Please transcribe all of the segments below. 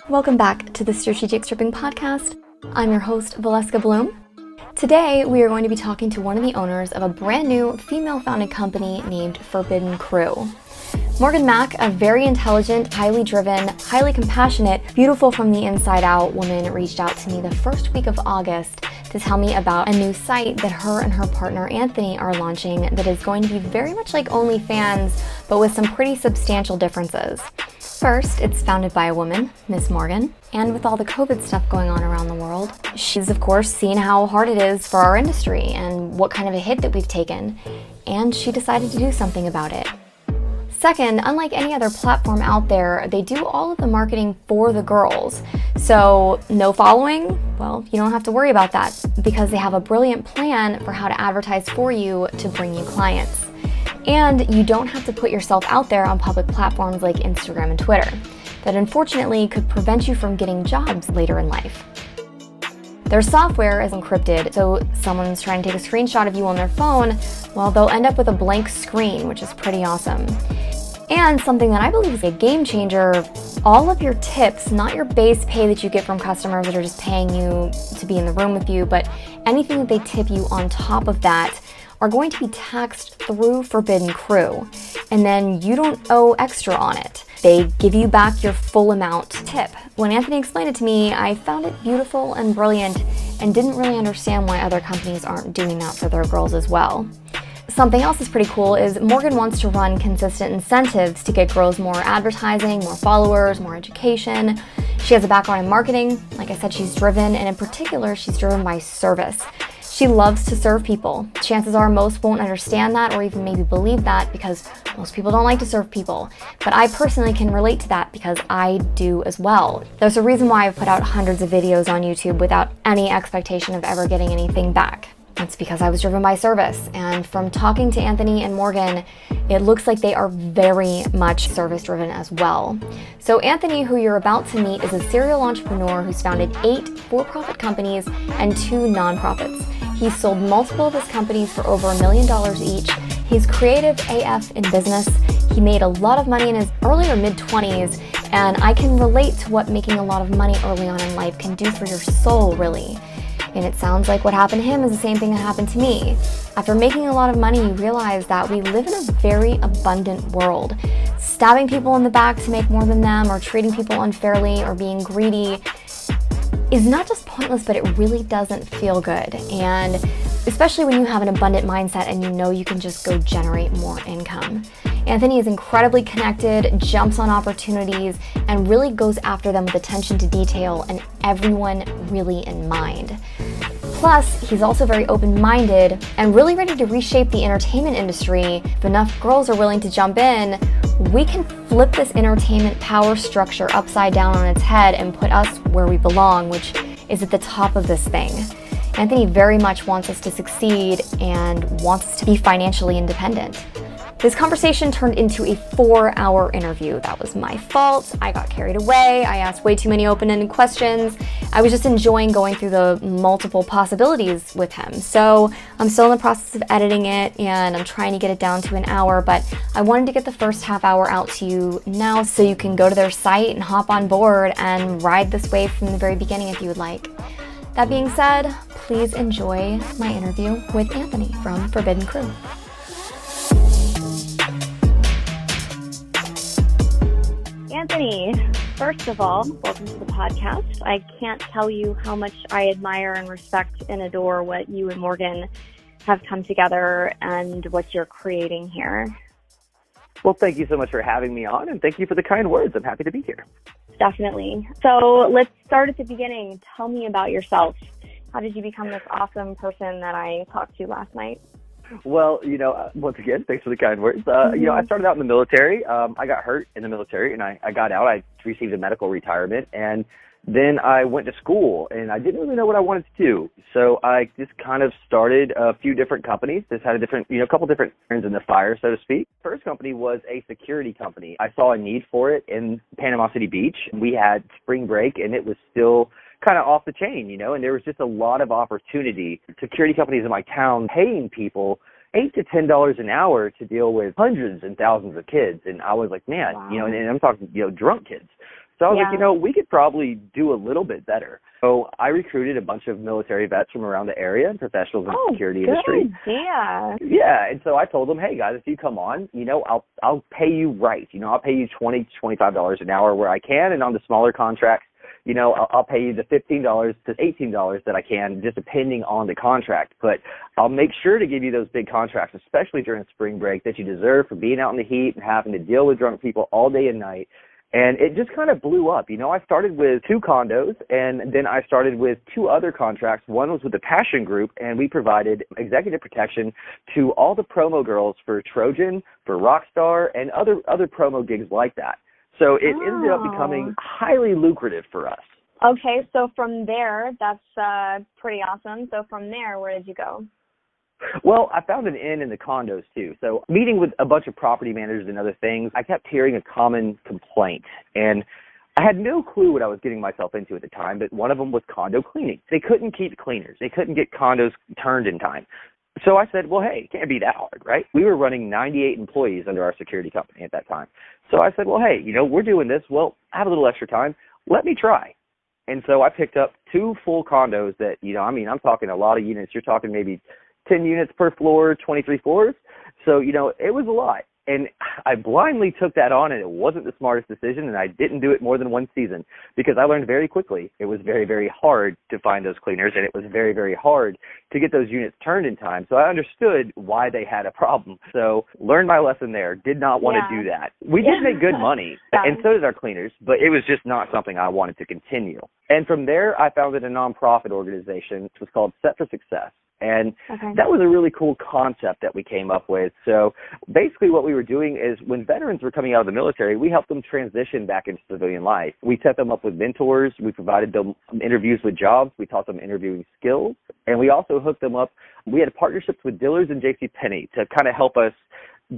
Welcome back to the Strategic Stripping Podcast. I'm your host, Valeska Bloom. Today, we are going to be talking to one of the owners of a brand new female-founded company named Forbidden Crew. Morgan Mack, a very intelligent, highly driven, highly compassionate, beautiful from the inside out woman, reached out to me the first week of August to tell me about a new site that her and her partner Anthony are launching that is going to be very much like OnlyFans, but with some pretty substantial differences. First, it's founded by a woman, Miss Morgan, and with all the COVID stuff going on around the world, she's of course seen how hard it is for our industry and what kind of a hit that we've taken, and she decided to do something about it. Second, unlike any other platform out there, they do all of the marketing for the girls. So no following? Well, you don't have to worry about that because they have a brilliant plan for how to advertise for you to bring you clients. And you don't have to put yourself out there on public platforms like Instagram and Twitter that unfortunately could prevent you from getting jobs later in life. Their software is encrypted, so someone's trying to take a screenshot of you on their phone, well, they'll end up with a blank screen, which is pretty awesome. And something that I believe is a game changer, all of your tips, not your base pay that you get from customers that are just paying you to be in the room with you, but anything that they tip you on top of that are going to be taxed through Forbidden Crew, and then you don't owe extra on it. They give you back your full amount tip. When Anthony explained it to me, I found it beautiful and brilliant and didn't really understand why other companies aren't doing that for their girls as well. Something else that's pretty cool is Morgan wants to run consistent incentives to get girls more advertising, more followers, more education. She has a background in marketing. Like I said, she's driven, and in particular, she's driven by service. She loves to serve people. Chances are most won't understand that or even maybe believe that because most people don't like to serve people. But I personally can relate to that because I do as well. There's a reason why I've put out hundreds of videos on YouTube without any expectation of ever getting anything back. It's because I was driven by service. And from talking to Anthony and Morgan, it looks like they are very much service driven as well. So Anthony, who you're about to meet, is a serial entrepreneur who's founded 8 for-profit companies and 2 nonprofits. He's sold multiple of his companies for over $1 million each. He's creative AF in business. He made a lot of money in his early or mid-20s, and I can relate to what making a lot of money early on in life can do for your soul, really. And it sounds like what happened to him is the same thing that happened to me. After making a lot of money, you realize that we live in a very abundant world. Stabbing people in the back to make more than them, or treating people unfairly, or being greedy is not just pointless, but it really doesn't feel good. And especially when you have an abundant mindset and you know you can just go generate more income. Anthony is incredibly connected, jumps on opportunities, and really goes after them with attention to detail and everyone really in mind. Plus, he's also very open-minded and really ready to reshape the entertainment industry. If enough girls are willing to jump in, we can flip this entertainment power structure upside down on its head and put us where we belong, which is at the top of this thing. Anthony very much wants us to succeed and wants us to be financially independent. This conversation turned into a 4-hour interview. That was my fault. I got carried away. I asked way too many open-ended questions. I was just enjoying going through the multiple possibilities with him. So I'm still in the process of editing it, and I'm trying to get it down to an hour, but I wanted to get the first half hour out to you now so you can go to their site and hop on board and ride this wave from the very beginning if you would like. That being said, please enjoy my interview with Anthony from Forbidden Crew. Anthony, first of all, welcome to the podcast. I can't tell you how much I admire and respect and adore what you and Morgan have come together and what you're creating here. Well, thank you so much for having me on, and thank you for the kind words. I'm happy to be here. Definitely. So let's start at the beginning. Tell me about yourself. How did you become this awesome person that I talked to last night? Well, once again, thanks for the kind words. I started out in the military. I got hurt in the military, and I got out. I received a medical retirement, and then I went to school, and I didn't really know what I wanted to do. So I just kind of started a few different companies. Just had a couple different irons in the fire, so to speak. First company was a security company. I saw a need for it in Panama City Beach. We had spring break, and it was still kind of off the chain, and there was just a lot of opportunity. Security companies in my town paying people $8 to $10 an hour to deal with hundreds and thousands of kids. And I was like, man, wow. And I'm talking, drunk kids. So I was like, we could probably do a little bit better. So I recruited a bunch of military vets from around the area and professionals in the security industry. Good idea. Yeah, and so I told them, hey guys, if you come on, I'll pay you right. I'll pay you $20 to $25 an hour where I can, and on the smaller contracts, I'll pay you the $15 to $18 that I can, just depending on the contract. But I'll make sure to give you those big contracts, especially during spring break, that you deserve for being out in the heat and having to deal with drunk people all day and night. And it just kind of blew up. I started with 2 condos, and then I started with 2 other contracts. One was with the Passion Group, and we provided executive protection to all the promo girls for Trojan, for Rockstar, and other promo gigs like that. So it ended up becoming highly lucrative for us. Okay, so from there, that's pretty awesome. So from there, where did you go? Well, I found an in the condos, too. So meeting with a bunch of property managers and other things, I kept hearing a common complaint. And I had no clue what I was getting myself into at the time, but one of them was condo cleaning. They couldn't keep cleaners. They couldn't get condos turned in time. So I said, well, hey, it can't be that hard, right? We were running 98 employees under our security company at that time. So I said, well, hey, we're doing this. Well, I have a little extra time. Let me try. And so I picked up 2 full condos that, I'm talking a lot of units. You're talking maybe 10 units per floor, 23 floors. So, it was a lot. And I blindly took that on, and it wasn't the smartest decision, and I didn't do it more than one season because I learned very quickly it was very, very hard to find those cleaners, and it was very, very hard to get those units turned in time. So I understood why they had a problem. So learned my lesson there, did not want to do that. We did make good money, and so did our cleaners, but it was just not something I wanted to continue. And from there, I founded a nonprofit organization. It was called Set for Success. And that was a really cool concept that we came up with. So basically what we were doing is when veterans were coming out of the military, we helped them transition back into civilian life. We set them up with mentors. We provided them interviews with jobs. We taught them interviewing skills. And we also hooked them up. We had partnerships with Dillard's and JCPenney to kind of help us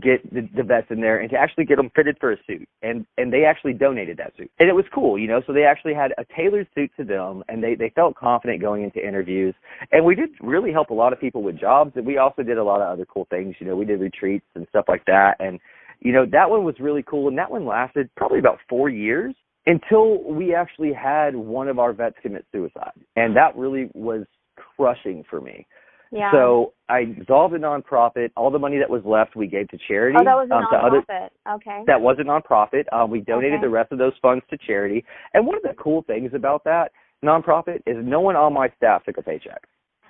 get the vets in there and to actually get them fitted for a suit. And they actually donated that suit. And it was cool, so they actually had a tailored suit to them, and they felt confident going into interviews. And we did really help a lot of people with jobs, and we also did a lot of other cool things. We did retreats and stuff like that. And, that one was really cool, and that one lasted probably about 4 years until we actually had one of our vets commit suicide. And that really was crushing for me. Yeah. So I dissolved the nonprofit. All the money that was left, we gave to charity. Oh, that was a nonprofit. Okay. That was a nonprofit. We donated the rest of those funds to charity. And one of the cool things about that nonprofit is no one on my staff took a paycheck.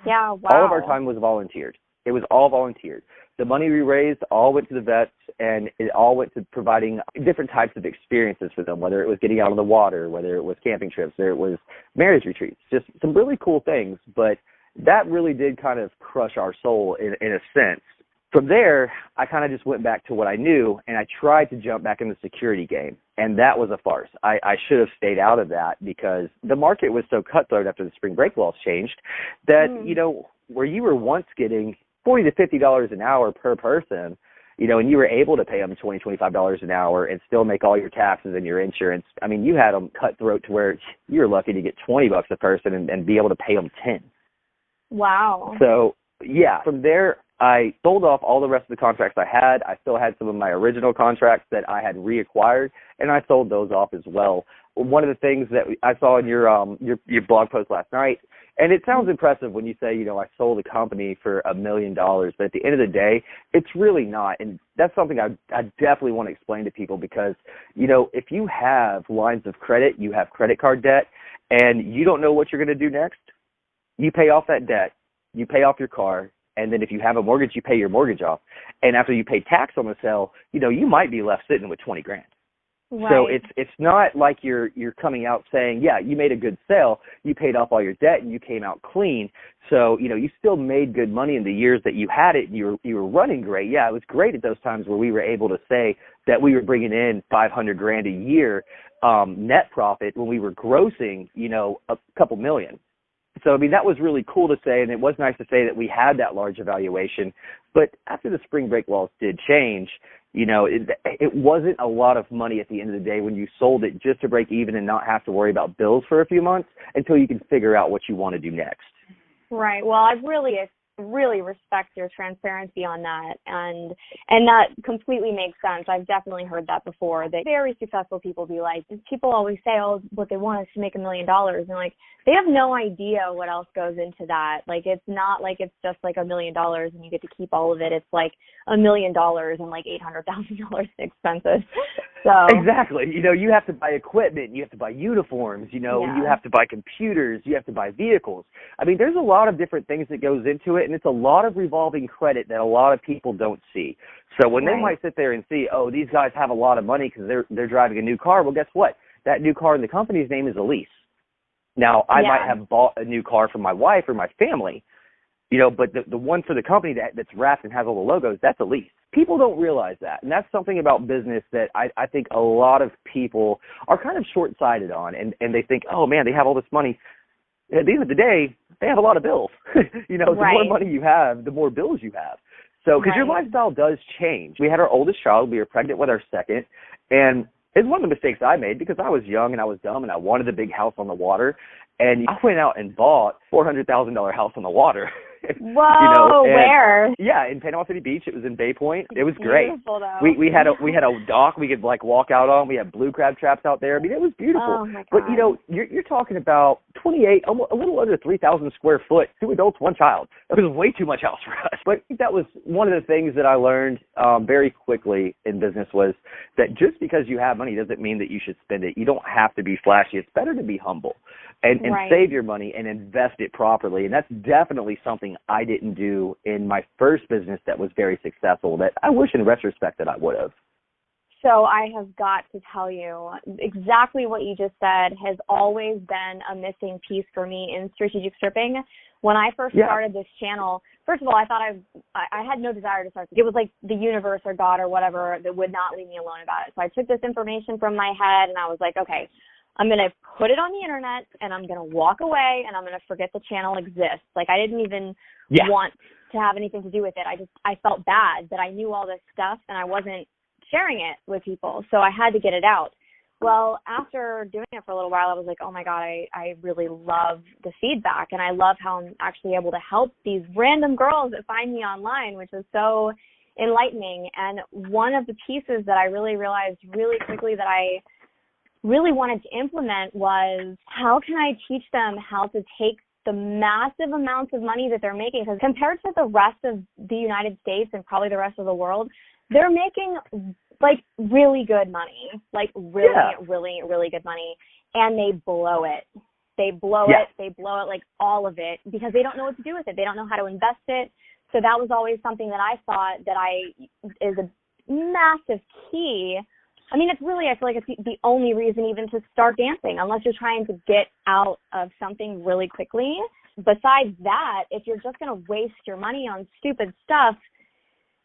Yeah, wow. All of our time was volunteered. It was all volunteered. The money we raised all went to the vets, and it all went to providing different types of experiences for them, whether it was getting out on the water, whether it was camping trips, whether it was marriage retreats, just some really cool things. But that really did kind of crush our soul in a sense. From there, I kind of just went back to what I knew, and I tried to jump back in the security game, and that was a farce. I should have stayed out of that because the market was so cutthroat after the spring break laws changed that, where you were once getting $40 to $50 an hour per person, and you were able to pay them $20, $25 an hour and still make all your taxes and your insurance. I mean, you had them cutthroat to where you were lucky to get $20 a person and be able to pay them 10. Wow. So, yeah, from there, I sold off all the rest of the contracts I had. I still had some of my original contracts that I had reacquired, and I sold those off as well. One of the things that I saw in your blog post last night, and it sounds impressive when you say, I sold a company for $1 million, but at the end of the day, it's really not. And that's something I definitely want to explain to people because, if you have lines of credit, you have credit card debt, and you don't know what you're going to do next, you pay off that debt, you pay off your car, and then if you have a mortgage, you pay your mortgage off. And after you pay tax on the sale, you might be left sitting with $20,000. Right. So it's not like you're coming out saying, yeah, you made a good sale, you paid off all your debt, and you came out clean. So, you still made good money in the years that you had it, and you were running great. Yeah, it was great at those times where we were able to say that we were bringing in $500,000 a year net profit when we were grossing, a couple million. So, that was really cool to say, and it was nice to say that we had that large evaluation. But after the spring break laws did change, it wasn't a lot of money at the end of the day when you sold it just to break even and not have to worry about bills for a few months until you can figure out what you want to do next. Right. Well, I really really respect your transparency on that, and that completely makes sense. I've definitely heard that before, that very successful people be like, people always say, oh, what they want is to make $1 million, and like, they have no idea what else goes into that. Like, it's not like it's just like $1 million and you get to keep all of it. It's like $1 million and like $800,000 in expenses. So exactly, you have to buy equipment, you have to buy uniforms, you have to buy computers, you have to buy vehicles. I mean, there's a lot of different things that goes into it, and it's a lot of revolving credit that a lot of people don't see. So when they might sit there and see, oh, these guys have a lot of money because they're driving a new car, well, guess what? That new car in the company's name is a lease. Now, I might have bought a new car for my wife or my family, but the one for the company that's wrapped and has all the logos, that's a lease. People don't realize that, and that's something about business that I think a lot of people are kind of short-sighted on, and they think, oh, man, they have all this money. At the end of the day, they have a lot of bills. The more money you have, the more bills you have. So, because your lifestyle does change. We had our oldest child. We were pregnant with our second, and it's one of the mistakes I made because I was young and I was dumb and I wanted a big house on the water, and I went out and bought $400,000 house on the water. Whoa, where? Yeah, in Panama City Beach. It was in Bay Point. It was great. Beautiful, though. We had a dock we could like walk out on. We had blue crab traps out there. I mean, it was beautiful. Oh my God. But you're talking about 28, almost a little under 3,000 square foot, 2 adults, 1 child. That was way too much house for us. But that was one of the things that I learned very quickly in business, was that just because you have money doesn't mean that you should spend it. You don't have to be flashy. It's better to be humble and save your money and invest it properly. And that's definitely something I didn't do in my first business that was very successful, that I wish in retrospect that I would have. So I have got to tell you, exactly what you just said has always been a missing piece for me in strategic stripping. When I first started this channel, first of all, I thought I had no desire to start. It was like the universe or God or whatever that would not leave me alone about it. So I took this information from my head and I was like, okay, I'm going to put it on the internet and I'm going to walk away and I'm going to forget the channel exists. Like, I didn't even want to have anything to do with it. I felt bad that I knew all this stuff and I wasn't sharing it with people. So I had to get it out. Well, after doing it for a little while, I was like, oh my God, I really love the feedback. And I love how I'm actually able to help these random girls that find me online, which is so enlightening. And one of the pieces that I really realized really quickly that I really wanted to implement was, how can I teach them how to take the massive amounts of money that they're making? Because compared to the rest of the United States and probably the rest of the world, they're making like really good money, like really good money, and they blow it. They blow it, like all of it, because they don't know what to do with it. They don't know how to invest it. So that was always something that I thought that is a massive key. I mean, it's really, I feel like it's the only reason even to start dancing, unless you're trying to get out of something really quickly. Besides that, if you're just going to waste your money on stupid stuff,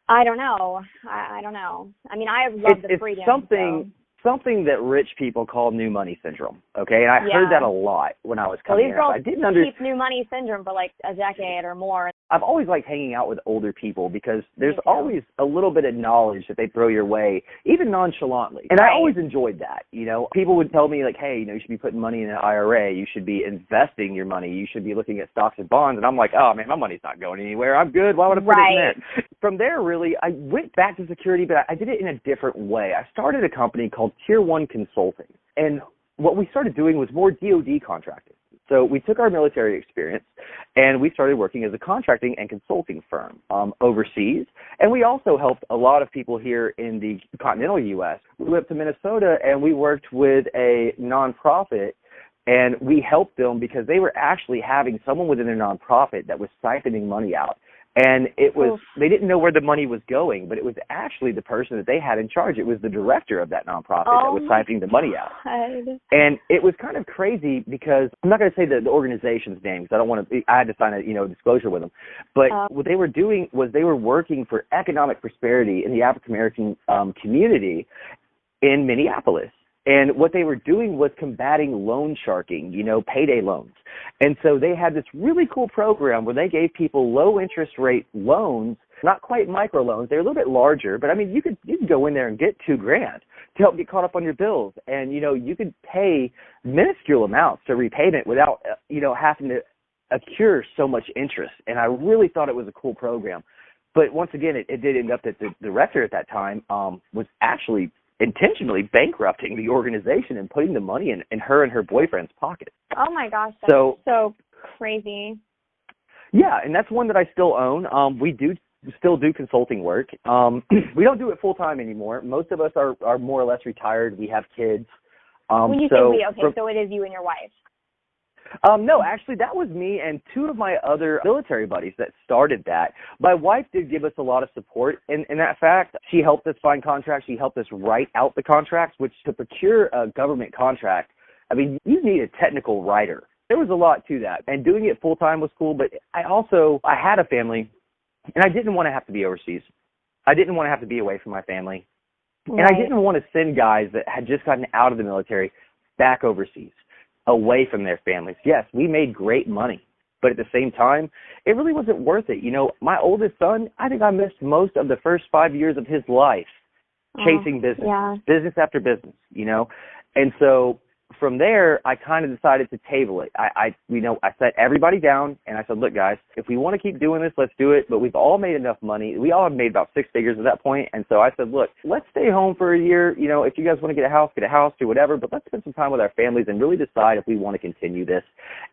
I don't know. I don't know. I mean, I love the freedom. It's something that rich people call new money syndrome, okay? And I heard that a lot when I was coming up. I didn't understand. Keep new money syndrome for like a decade or more. I've always liked hanging out with older people because there's always a little bit of knowledge that they throw your way, even nonchalantly. And I always enjoyed that, People would tell me like, hey, you should be putting money in an IRA. You should be investing your money. You should be looking at stocks and bonds. And I'm like, oh, man, my money's not going anywhere. I'm good. Why would I put it in there? From there, really, I went back to security, but I did it in a different way. I started a company called Tier 1 Consulting. And what we started doing was more DoD contracting. So we took our military experience and we started working as a contracting and consulting firm overseas. And we also helped a lot of people here in the continental U.S. We went to Minnesota and we worked with a nonprofit, and we helped them because they were actually having someone within their nonprofit that was siphoning money out. And it was, they didn't know where the money was going, but it was actually the person that they had in charge. It was the director of that nonprofit that was siphoning the money out. And it was kind of crazy because, I'm not going to say the organization's name because I don't want to, I had to sign a disclosure with them. But what they were doing was they were working for economic prosperity in the African American community in Minneapolis. And what they were doing was combating loan sharking, payday loans. And so they had this really cool program where they gave people low interest rate loans, not quite micro loans. They're a little bit larger, but I mean, you could go in there and get $2,000 to help get caught up on your bills. And, you could pay minuscule amounts to repayment without, having to accrue so much interest, and I really thought it was a cool program. But once again, it did end up that the director at that time was actually intentionally bankrupting the organization and putting the money in her and her boyfriend's pocket. Oh my gosh, that's so crazy. Yeah, and that's one that I still own. We do still do consulting work. We don't do it full time anymore. Most of us are more or less retired. We have kids. When you say we, okay, so it is you and your wife. No, actually, that was me and two of my other military buddies that started that. My wife did give us a lot of support in that fact. She helped us find contracts. She helped us write out the contracts, which to procure a government contract, I mean, you need a technical writer. There was a lot to that. And doing it full-time was cool, but I had a family, and I didn't want to have to be overseas. I didn't want to have to be away from my family. Right. And I didn't want to send guys that had just gotten out of the military back overseas, away from their families. Yes, we made great money, but at the same time, it really wasn't worth it. You know, my oldest son, I think I missed most of the first 5 years of his life chasing business after business, you know. And so from there, I kind of decided to table it. I set everybody down and I said, look, guys, if we want to keep doing this, let's do it. But we've all made enough money. We all have made about 6 figures at that point. And so I said, look, let's stay home for a year. You know, if you guys want to get a house, do whatever. But let's spend some time with our families and really decide if we want to continue this.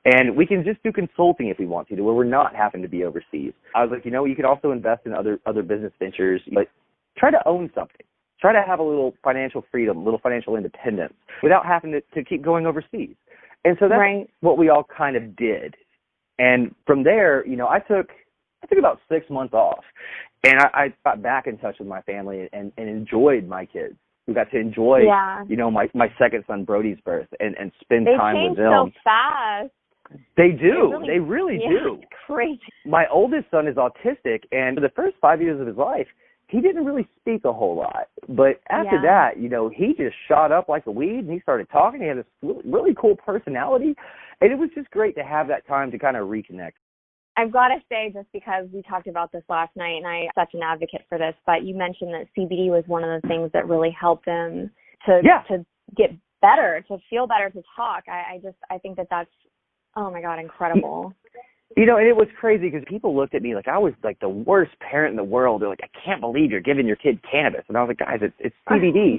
And we can just do consulting if we want to, where we're not having to be overseas. I was like, you know, you could also invest in other business ventures, but try to own something. Try to have a little financial freedom, a little financial independence without having to keep going overseas. And so that's what we all kind of did. And from there, you know, I took about 6 months off, and I got back in touch with my family and enjoyed my kids. We got to enjoy, you know, my second son Brody's birth and spend time with them. They change so fast. They do. They really do. It's crazy. My oldest son is autistic, and for the first 5 years of his life, he didn't really speak a whole lot. But after that, you know, he just shot up like a weed, and he started talking. He had this really cool personality, and it was just great to have that time to kind of reconnect. I've got to say, just because we talked about this last night, and I'm such an advocate for this, but you mentioned that CBD was one of the things that really helped him to get better, to feel better, to talk. I think that's, oh my God, incredible. You know, and it was crazy because people looked at me like I was like the worst parent in the world. They're like, I can't believe you're giving your kid cannabis. And I was like, guys, it's CBD.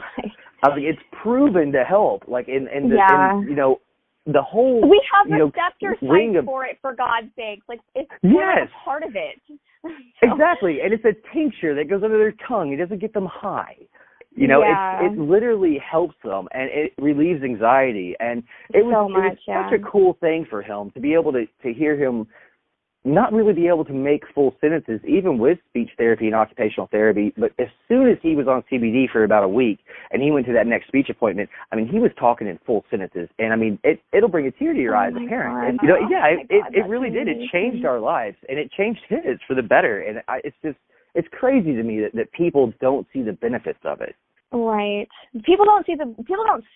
I was like, it's proven to help. Like, in you know, the whole, we have a receptor site for it, for God's sake. Like, it's a part of it. So. Exactly. And it's a tincture that goes under their tongue. It doesn't get them high. You know, it literally helps them, and it relieves anxiety. And it was such a cool thing for him to be able to hear him not really be able to make full sentences, even with speech therapy and occupational therapy. But as soon as he was on CBD for about a week and he went to that next speech appointment, I mean, he was talking in full sentences. And, I mean, it'll bring a tear to your eyes as a parent. And, you know, it really did. It changed our lives, and it changed his for the better. And it's crazy to me that people don't see the benefits of it. Right. People don't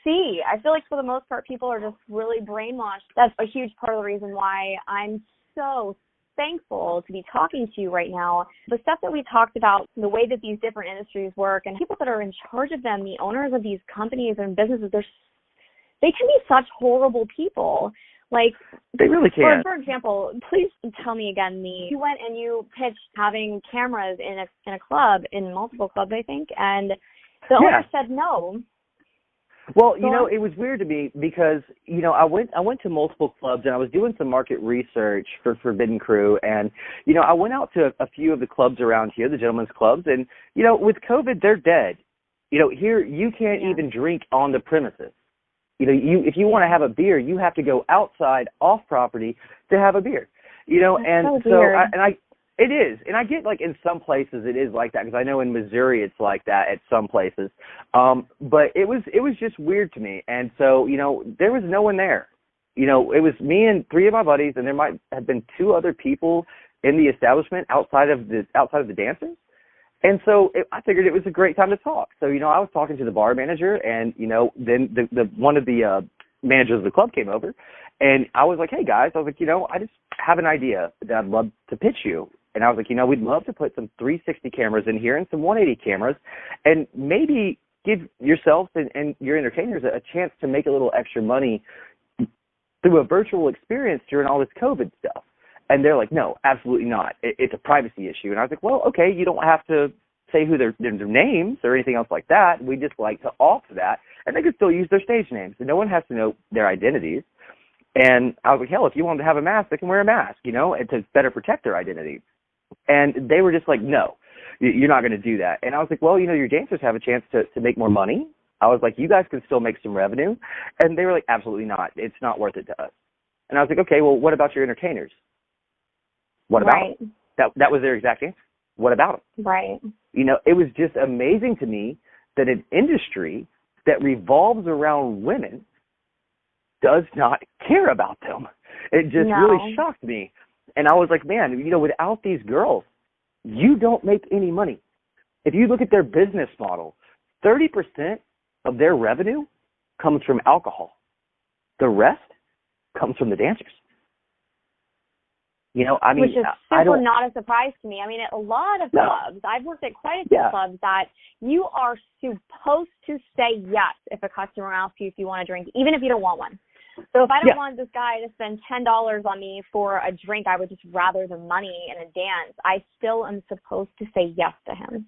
see. I feel like for the most part, people are just really brainwashed. That's a huge part of the reason why I'm so thankful to be talking to you right now. The stuff that we talked about, the way that these different industries work, and people that are in charge of them, the owners of these companies and businesses, they can be such horrible people. Like, they really can. For example, please tell me again, you went and you pitched having cameras in a club, in multiple clubs, I think, and the owner said no. Well, you know, it was weird to me because, you know, I went to multiple clubs and I was doing some market research for Forbidden Crew, and, you know, I went out to a few of the clubs around here, the gentlemen's clubs, and, you know, with COVID, they're dead. You know, here you can't even drink on the premises. You know, if you want to have a beer, you have to go outside off property to have a beer. You know, That's so weird. It is, and I get like in some places it is like that because I know in Missouri it's like that at some places. But it was just weird to me, and so you know there was no one there. You know, it was me and 3 of my buddies, and there might have been 2 other people in the establishment outside of the dancers. And so I figured it was a great time to talk. So you know I was talking to the bar manager, and you know then the one of the managers of the club came over, and I was like, hey guys, I was like, you know, I just have an idea that I'd love to pitch you. And I was like, you know, we'd love to put some 360 cameras in here and some 180 cameras and maybe give yourselves and your entertainers a chance to make a little extra money through a virtual experience during all this COVID stuff. And they're like, no, absolutely not. It's a privacy issue. And I was like, well, okay, you don't have to say who their names or anything else like that. We just like to offer that. And they can still use their stage names. And no one has to know their identities. And I was like, hell, if you want them to have a mask, they can wear a mask, and to better protect their identity. And they were just like, no, you're not going to do that. And I was like, well, your dancers have a chance to make more money. I was like, you guys can still make some revenue. And they were like, absolutely not. It's not worth it to us. And I was like, okay, well, what about your entertainers? What about them? That was their exact answer. What about them? Right. It was just amazing to me that an industry that revolves around women does not care about them. It just really shocked me. And I was like, man, without these girls, you don't make any money. If you look at their business model, 30% of their revenue comes from alcohol. The rest comes from the dancers. Which is super not a surprise to me. I mean, at a lot of clubs, I've worked at quite a few clubs that you are supposed to say yes if a customer asks you if you want a drink, even if you don't want one. So if I don't want this guy to spend $10 on me for a drink, I would just rather the money in a dance. I still am supposed to say yes to him.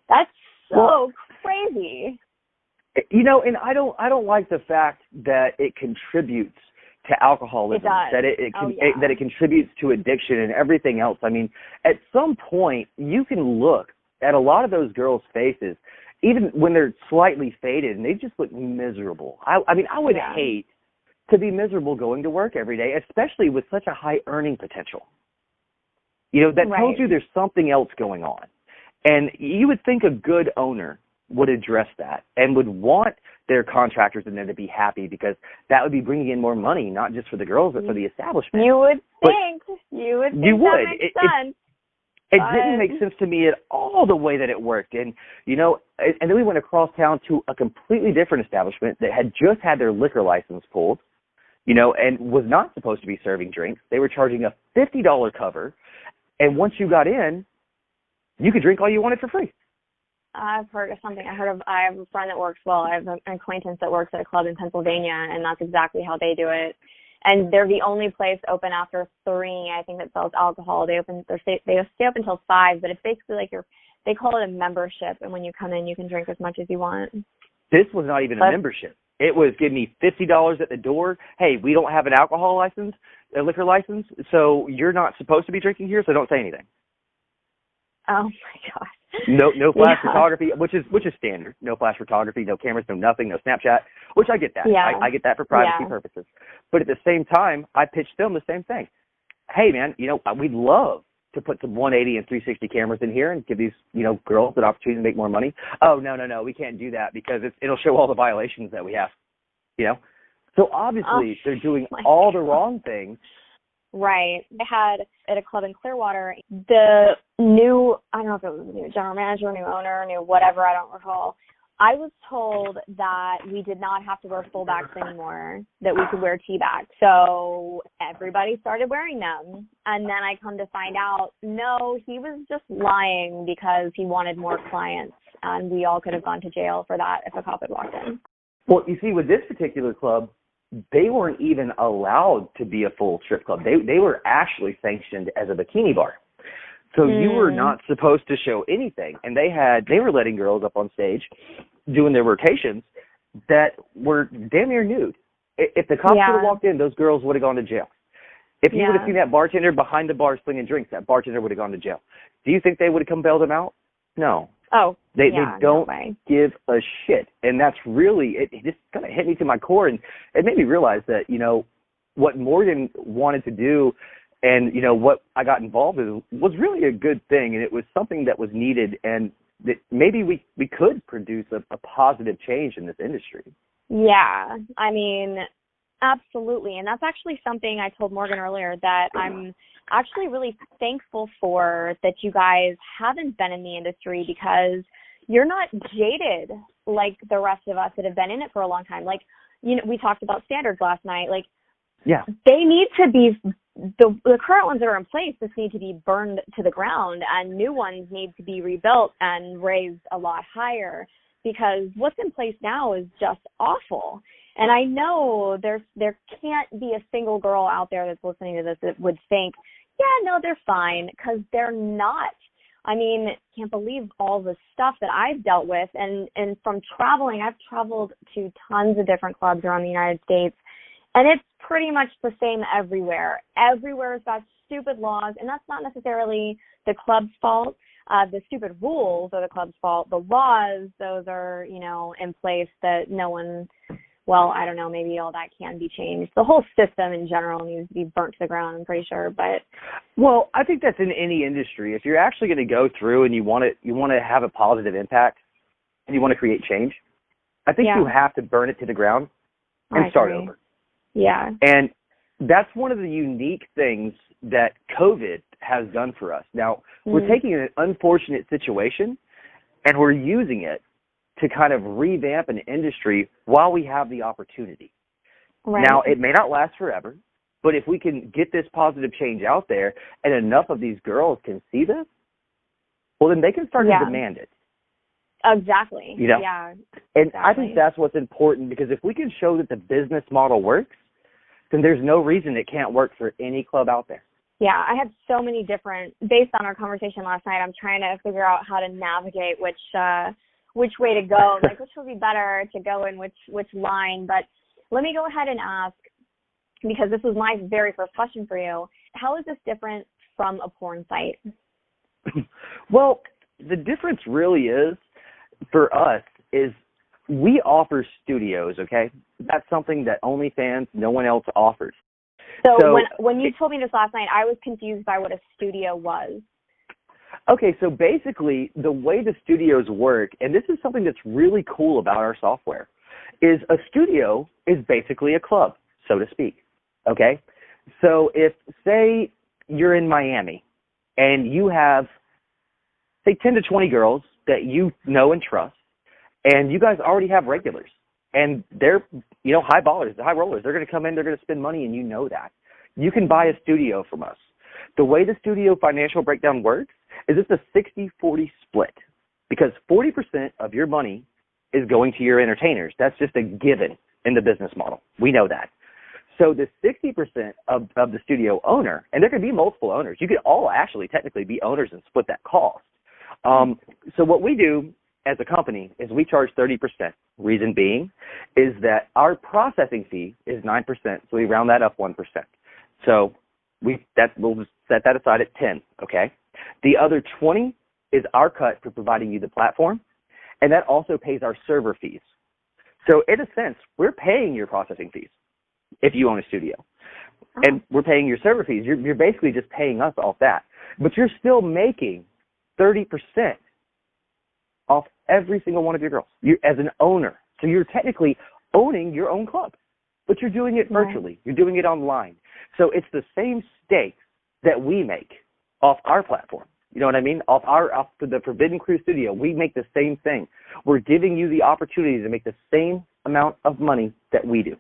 That's so crazy. And I don't like the fact that it contributes to alcoholism, that that it contributes to addiction and everything else. I mean, at some point, you can look at a lot of those girls' faces, even when they're slightly faded, and they just look miserable. I would hate to be miserable going to work every day, especially with such a high earning potential. That tells you there's something else going on. And you would think a good owner would address that and would want their contractors in there to be happy, because that would be bringing in more money, not just for the girls, but for the establishment. You would think. That makes sense. It didn't make sense to me at all the way that it worked. And, and then we went across town to a completely different establishment that had just had their liquor license pulled, and was not supposed to be serving drinks. They were charging a $50 cover. And once you got in, you could drink all you wanted for free. I've heard of something. I have a friend that works, I have an acquaintance that works at a club in Pennsylvania, and that's exactly how they do it. And they're the only place open after 3, I think, that sells alcohol. They stay up until 5, but it's basically like they call it a membership, and when you come in, you can drink as much as you want. This was not even a membership. It was, give me $50 at the door. Hey, we don't have an alcohol license, a liquor license, so you're not supposed to be drinking here, so don't say anything. Oh my gosh. No flash photography, which is standard. No flash photography, no cameras, no nothing, no Snapchat, which I get that. Yeah. I get that for privacy purposes. But at the same time, I pitched them the same thing. Hey, man, we'd love to put some 180 and 360 cameras in here and give these, girls an opportunity to make more money. Oh, no, we can't do that because it'll show all the violations that we have, So obviously they're doing all the wrong things. Right. They had at a club in Clearwater, the new, I don't know if it was a new general manager, new owner, new whatever, I don't recall. I was told that we did not have to wear full backs anymore, that we could wear T-backs. So everybody started wearing them. And then I come to find out, no, he was just lying because he wanted more clients. And we all could have gone to jail for that if a cop had walked in. Well, you see, with this particular club, they weren't even allowed to be a full strip club. They were actually sanctioned as a bikini bar. So you were not supposed to show anything. And they were letting girls up on stage doing their rotations that were damn near nude. If the cops would have walked in, those girls would have gone to jail. If you would have seen that bartender behind the bar slinging drinks, that bartender would have gone to jail. Do you think they would have come bailed him out? No. Oh, They don't give a shit. And that's really, it just kind of hit me to my core. And it made me realize that, what Morgan wanted to do and, what I got involved in was really a good thing. And it was something that was needed, and that maybe we could produce a positive change in this industry. Yeah. I mean, absolutely. And that's actually something I told Morgan earlier, that I'm actually really thankful for, that you guys haven't been in the industry, because you're not jaded like the rest of us that have been in it for a long time. Like, we talked about standards last night. Like, they need to be, the current ones that are in place just need to be burned to the ground, and new ones need to be rebuilt and raised a lot higher, because what's in place now is just awful. And I know there can't be a single girl out there that's listening to this that would think, yeah, no, they're fine, because they're not. I mean, can't believe all the stuff that I've dealt with. And from traveling, I've traveled to tons of different clubs around the United States, and it's pretty much the same everywhere. Everywhere's got stupid laws, and that's not necessarily the club's fault. The stupid rules are the club's fault. The laws, those are, in place that no one, well, I don't know, maybe all that can be changed. The whole system in general needs to be burnt to the ground, I'm pretty sure. But well, I think that's in any industry. If you're actually going to go through and you want to have a positive impact and you want to create change, I think you have to burn it to the ground and start over. Yeah. And that's one of the unique things that COVID has done for us. Now, we're taking an unfortunate situation and we're using it to kind of revamp an industry while we have the opportunity. Right. Now, it may not last forever, but if we can get this positive change out there and enough of these girls can see this, well, then they can start to demand it. Exactly. Yeah. And exactly. I think that's what's important, because if we can show that the business model works, then there's no reason it can't work for any club out there. Yeah, I had so many different, based on our conversation last night, I'm trying to figure out how to navigate which way to go, like which will be better to go in which line. But let me go ahead and ask, because this was my very first question for you, how is this different from a porn site? Well, the difference really is, for us, is we offer studios, okay? That's something that OnlyFans, no one else offers. So when you told me this last night, I was confused by what a studio was. Okay, so basically the way the studios work, and this is something that's really cool about our software, is a studio is basically a club, so to speak, okay? So if, say, you're in Miami and you have, say, 10 to 20 girls that you know and trust, and you guys already have regulars, and they're, high ballers, high rollers. They're going to come in, they're going to spend money, and you know that. You can buy a studio from us. The way the studio financial breakdown works is it's a 60-40 split, because 40% of your money is going to your entertainers. That's just a given in the business model. We know that. So the 60% of the studio owner, and there could be multiple owners. You could all actually technically be owners and split that cost. So what we do as a company is we charge 30%. Reason being is that our processing fee is 9%, so we round that up 1%. So we'll just set that aside at 10, okay? The other 20 is our cut for providing you the platform, and that also pays our server fees. So in a sense, we're paying your processing fees if you own a studio. And we're paying your server fees. You're basically just paying us off that. But you're still making 30% off every single one of your girls as an owner. So you're technically owning your own club, but you're doing it virtually. You're doing it online. So it's the same stakes that we make off our platform. You know what I mean? Off the Forbidden Crew Studio, we make the same thing. We're giving you the opportunity to make the same amount of money that we do.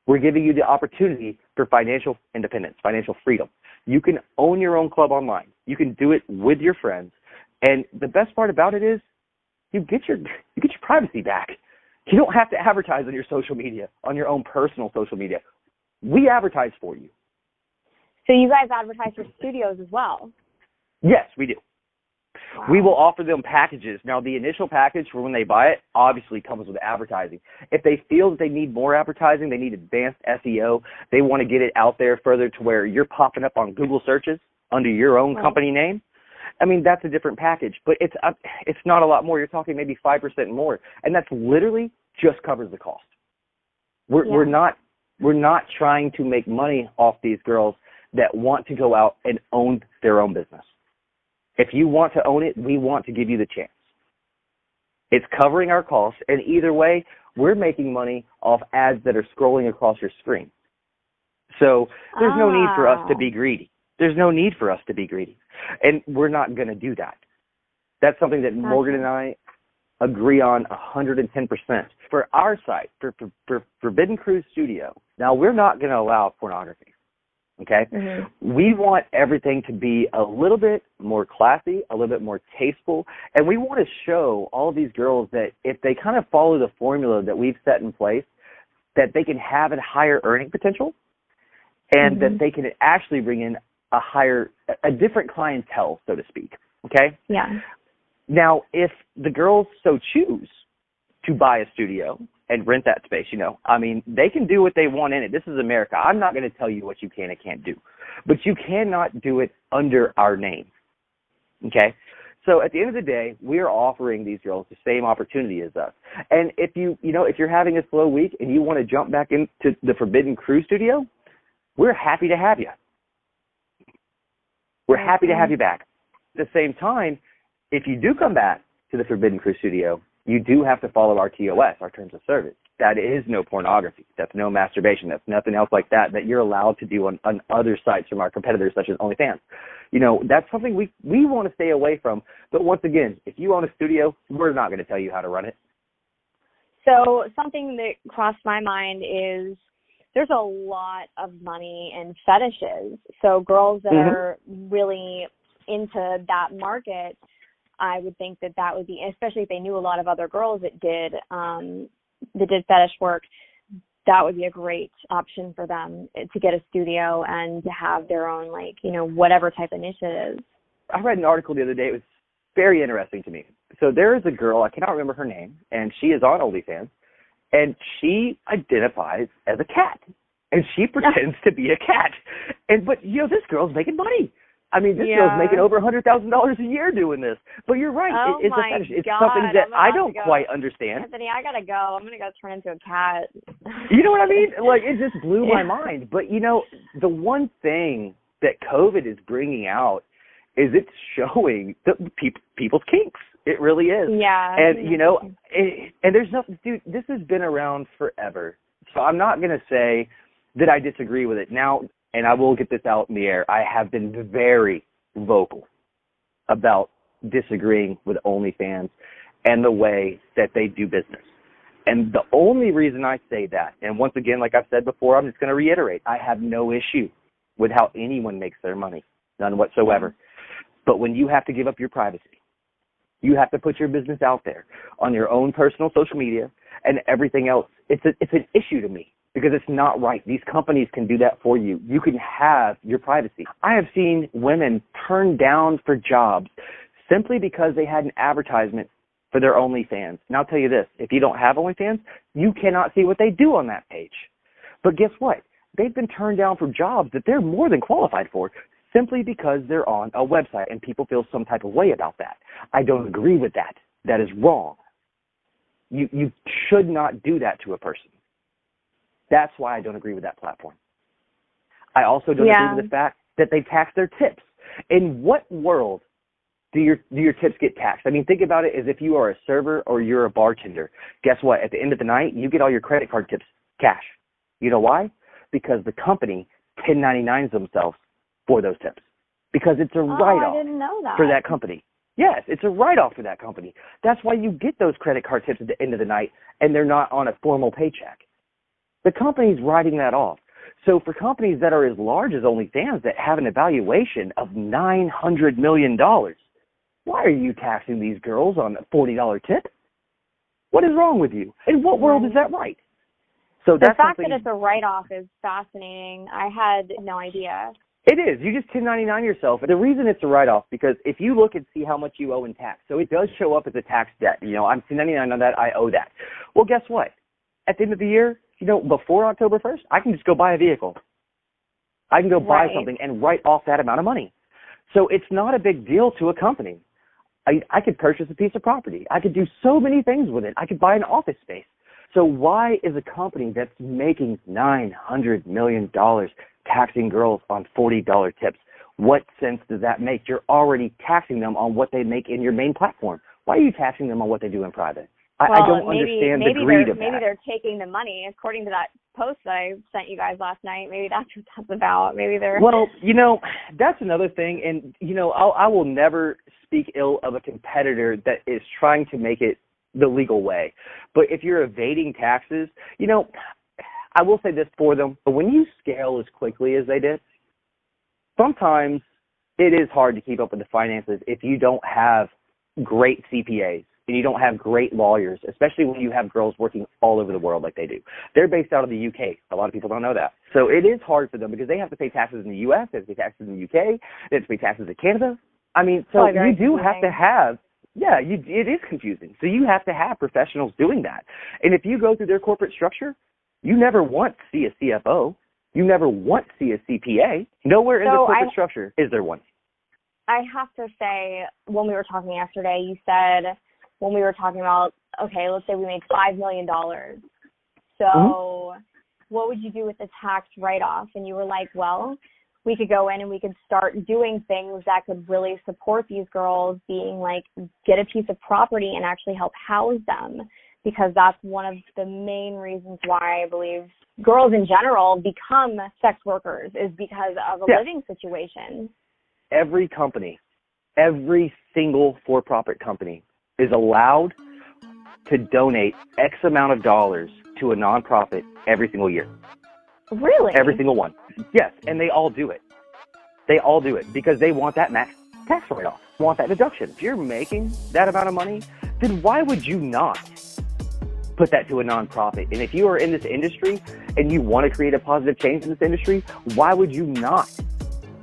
We're giving you the opportunity for financial independence, financial freedom. You can own your own club online. You can do it with your friends. And the best part about it is you get your privacy back. You don't have to advertise on your social media, on your own personal social media. We advertise for you. So you guys advertise for studios as well? Yes, we do. Wow. We will offer them packages. Now, the initial package for when they buy it obviously comes with advertising. If they feel that they need more advertising, they need advanced SEO, they want to get it out there further to where you're popping up on Google searches under your own company name, I mean, that's a different package. But it's not a lot more. You're talking maybe 5% more. And that's literally just covers the cost. We're not trying to make money off these girls that want to go out and own their own business. If you want to own it, we want to give you the chance. It's covering our costs, and either way, we're making money off ads that are scrolling across your screen. So there's no need for us to be greedy. There's no need for us to be greedy. And we're not going to do that. That's something that Morgan and I agree on 110%. For our site, for Forbidden Crew Studio, now we're not going to allow pornography. Okay? Mm-hmm. We want everything to be a little bit more classy, a little bit more tasteful, and we want to show all of these girls that if they kind of follow the formula that we've set in place, that they can have a higher earning potential and that they can actually bring in a different clientele, so to speak. Okay? Yeah. Now, if the girls so choose to buy a studio and rent that space, I mean, they can do what they want in it. This is America. I'm not going to tell you what you can and can't do, but you cannot do it under our name. Okay? So at the end of the day, we are offering these girls the same opportunity as us. And if if you're having a slow week and you want to jump back into the Forbidden Crew studio, we're happy to have you. We're happy to have you back. At the same time, if you do come back to the Forbidden Crew studio, you do have to follow our TOS, our terms of service. That is no pornography. That's no masturbation. That's nothing else like that you're allowed to do on other sites from our competitors, such as OnlyFans. That's something we want to stay away from. But once again, if you own a studio, we're not going to tell you how to run it. So something that crossed my mind is there's a lot of money in fetishes. So girls that are really into that market, I would think that would be, especially if they knew a lot of other girls that did fetish work, that would be a great option for them to get a studio and to have their own, whatever type of niche it is. I read an article the other day. It was very interesting to me. So there is a girl, I cannot remember her name, and she is on OnlyFans, and she identifies as a cat, and she pretends to be a cat. But this girl's making money. I mean, this girl's making over $100,000 a year doing this. But you're right. It's a fetish. It's something that I don't quite understand. Anthony, I got to go. I'm going to go turn into a cat. You know what I mean? It just blew my mind. But, the one thing that COVID is bringing out is it's showing people's kinks. It really is. Yeah. And, and there's nothing, dude, this has been around forever. So I'm not going to say that I disagree with it. Now, and I will get this out in the air, I have been very vocal about disagreeing with OnlyFans and the way that they do business. And the only reason I say that, and once again, like I've said before, I'm just going to reiterate, I have no issue with how anyone makes their money, none whatsoever. But when you have to give up your privacy, you have to put your business out there on your own personal social media and everything else, it's an issue to me. Because it's not right. These companies can do that for you. You can have your privacy. I have seen women turn down for jobs simply because they had an advertisement for their OnlyFans. And I'll tell you this, if you don't have OnlyFans, you cannot see what they do on that page. But guess what? They've been turned down for jobs that they're more than qualified for simply because they're on a website and people feel some type of way about that. I don't agree with that. That is wrong. You should not do that to a person. That's why I don't agree with that platform. I also don't agree with the fact that they tax their tips. In what world do your tips get taxed? I mean, think about it as if you are a server or you're a bartender. Guess what? At the end of the night, you get all your credit card tips cash. You know why? Because the company 1099s themselves for those tips. Because it's a write-off for that company. Yes, it's a write-off for that company. That's why you get those credit card tips at the end of the night and they're not on a formal paycheck. The company's writing that off. So for companies that are as large as OnlyFans that have an evaluation of $900 million, why are you taxing these girls on a $40 tip? What is wrong with you? In what world is that right? So the fact that it's a write-off is fascinating. I had no idea. It is. You just 1099 yourself. The reason it's a write-off, because if you look and see how much you owe in tax, so it does show up as a tax debt. I'm 1099 on that. I owe that. Well, guess what? At the end of the year, before October 1st, I can just go buy a vehicle. I can go buy something and write off that amount of money. So it's not a big deal to a company. I could purchase a piece of property. I could do so many things with it. I could buy an office space. So why is a company that's making $900 million taxing girls on $40 tips? What sense does that make? You're already taxing them on what they make in your main platform. Why are you taxing them on what they do in private? I don't understand the greed of that. Maybe they're taking the money, according to that post that I sent you guys last night. Maybe that's what that's about. Maybe they're... Well, that's another thing. And, I will never speak ill of a competitor that is trying to make it the legal way. But if you're evading taxes, I will say this for them. But when you scale as quickly as they did, sometimes it is hard to keep up with the finances if you don't have great CPAs. And you don't have great lawyers, especially when you have girls working all over the world like they do. They're based out of the UK. A lot of people don't know that. So it is hard for them because they have to pay taxes in the U.S., they have to pay taxes in the U.K., they have to pay taxes in Canada. I mean, so you do have to have, it is confusing. So you have to have professionals doing that. And if you go through their corporate structure, you never once see a CFO. You never once see a CPA. Nowhere in the corporate structure is there one. I have to say, when we were talking yesterday, you said when we were talking about, okay, let's say we made $5 million. So what would you do with the tax write-off? And you were like, well, we could go in and we could start doing things that could really support these girls, being like, get a piece of property and actually help house them, because that's one of the main reasons why I believe girls in general become sex workers, is because of a living situation. Every company, every single for-profit company is allowed to donate X amount of dollars to a nonprofit every single year. Really? Every single one. Yes, and they all do it. They all do it because they want that max tax write-off, want that deduction. If you're making that amount of money, then why would you not put that to a nonprofit? And if you are in this industry and you want to create a positive change in this industry, why would you not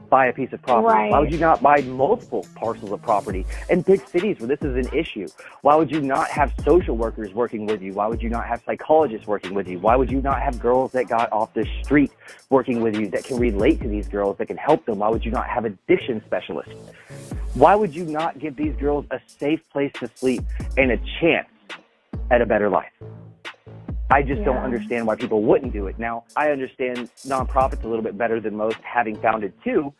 buy a piece of property? Right. Why would you not buy multiple parcels of property in big cities where this is an issue? Why would you not have social workers working with you? Why would you not have psychologists working with you? Why would you not have girls that got off the street working with you that can relate to these girls, that can help them? Why would you not have addiction specialists? Why would you not give these girls a safe place to sleep and a chance at a better life? I just don't understand why people wouldn't do it. Now, I understand nonprofits a little bit better than most, having founded two,